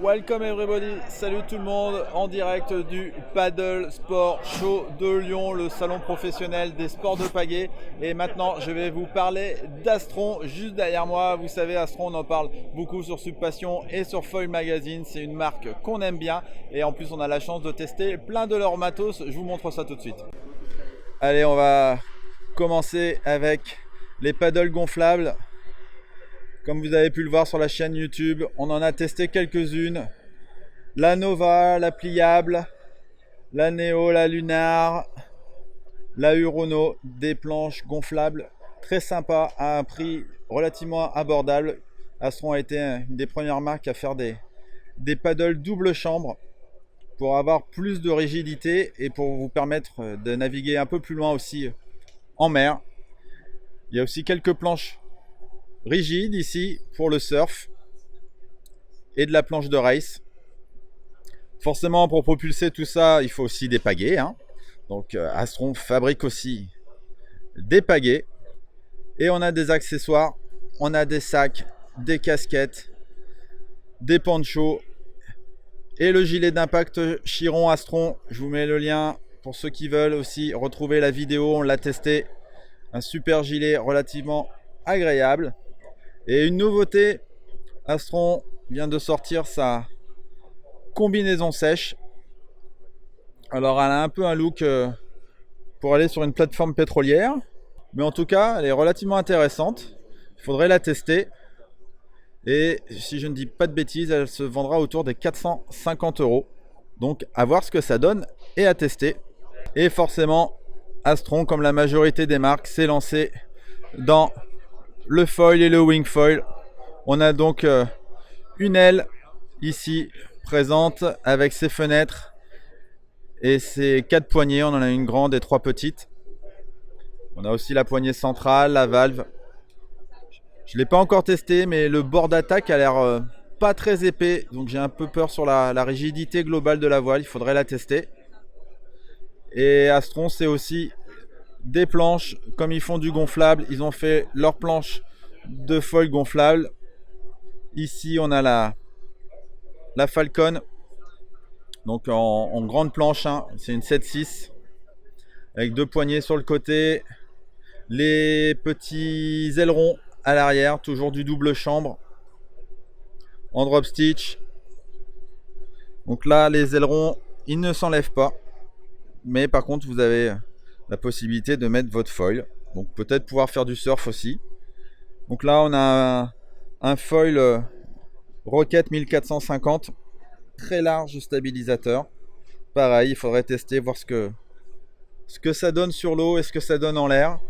Welcome everybody, salut tout le monde en direct du Paddle Sport Show de Lyon, le salon professionnel des sports de pagaie. Et maintenant je vais vous parler d'Astron juste derrière moi. Vous savez, Astron, on en parle beaucoup sur Subpassion et sur Foil Magazine. C'est une marque qu'on aime bien et en plus on a la chance de tester plein de leurs matos. Je vous montre ça tout de suite. Allez, on va commencer avec les paddles gonflables. Comme vous avez pu le voir sur la chaîne YouTube, on en a testé quelques-unes. La Nova, la pliable, la Neo, la Lunar, la Urono, des planches gonflables très sympas à un prix relativement abordable. Astron a été une des premières marques à faire des paddles double chambre pour avoir plus de rigidité et pour vous permettre de naviguer un peu plus loin aussi en mer. Il y a aussi quelques planches rigide ici pour le surf et de la planche de race. Forcément, pour propulser tout ça, il faut aussi des pagaies, hein. Donc Astron fabrique aussi des pagaies et on a des accessoires, on a des sacs, des casquettes, des ponchos et le gilet d'impact Chiron Astron. Je vous mets le lien pour ceux qui veulent aussi retrouver la vidéo, on l'a testé. Un super gilet relativement agréable. Et une nouveauté, Astron vient de sortir sa combinaison sèche. Alors elle a un peu un look pour aller sur une plateforme pétrolière, mais en tout cas elle est relativement intéressante. Il faudrait la tester. Et si je ne dis pas de bêtises, elle se vendra autour des 450 €. Donc à voir ce que ça donne et à tester. Et forcément, Astron, comme la majorité des marques, s'est lancé dans le foil et le wing foil. On a donc une aile ici présente avec ses fenêtres et ses 4 poignées. On en a une grande et 3 petites. On a aussi la poignée centrale, la valve. Je ne l'ai pas encore testé, mais le bord d'attaque a l'air pas très épais, donc j'ai un peu peur sur la rigidité globale de la voile. Il faudrait la tester. Et Astron, c'est aussi des planches. Comme ils font du gonflable, ils ont fait leurs planches de foil gonflable. Ici on a la Falcon, donc en grande planche, hein. C'est une 7.6 avec 2 poignées sur le côté, les petits ailerons à l'arrière, toujours du double chambre en drop stitch. Donc là les ailerons ils ne s'enlèvent pas, mais par contre vous avez la possibilité de mettre votre foil, donc peut-être pouvoir faire du surf aussi. Donc là on a un foil Rocket 1450, très large stabilisateur. Pareil, il faudrait tester, voir ce que ça donne sur l'eau et ce que ça donne en l'air.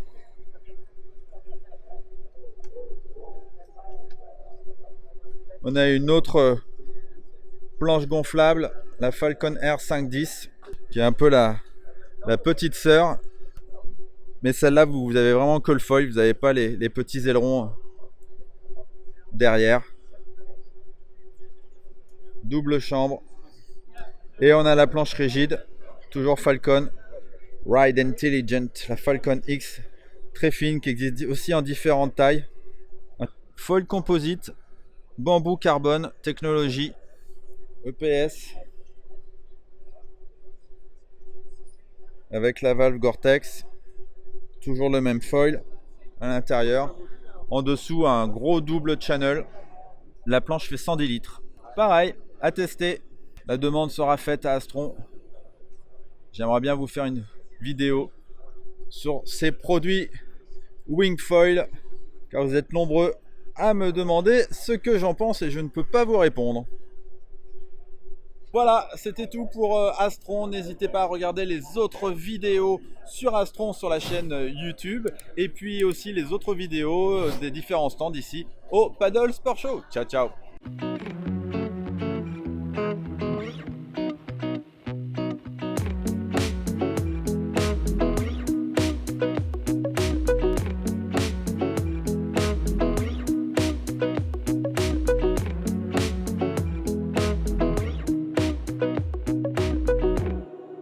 On a une autre planche gonflable, la Falcon Air 510, qui est un peu la petite sœur. Mais celle-là, vous avez vraiment que le foil, vous n'avez pas les petits ailerons derrière. Double chambre. Et on a la planche rigide, toujours Falcon Ride Intelligent, la Falcon X, très fine, qui existe aussi en différentes tailles. Un foil composite, bambou carbone, technologie EPS, avec la valve Gore-Tex. Toujours le même foil à l'intérieur. En dessous, un gros double channel. La planche fait 110 litres. Pareil, à tester. La demande sera faite à Astron. J'aimerais bien vous faire une vidéo sur ces produits Wingfoil, car vous êtes nombreux à me demander ce que j'en pense et je ne peux pas vous répondre. Voilà, c'était tout pour Astron. N'hésitez pas à regarder les autres vidéos sur Astron sur la chaîne YouTube et puis aussi les autres vidéos des différents stands ici au Paddle Sport Show. Ciao, ciao.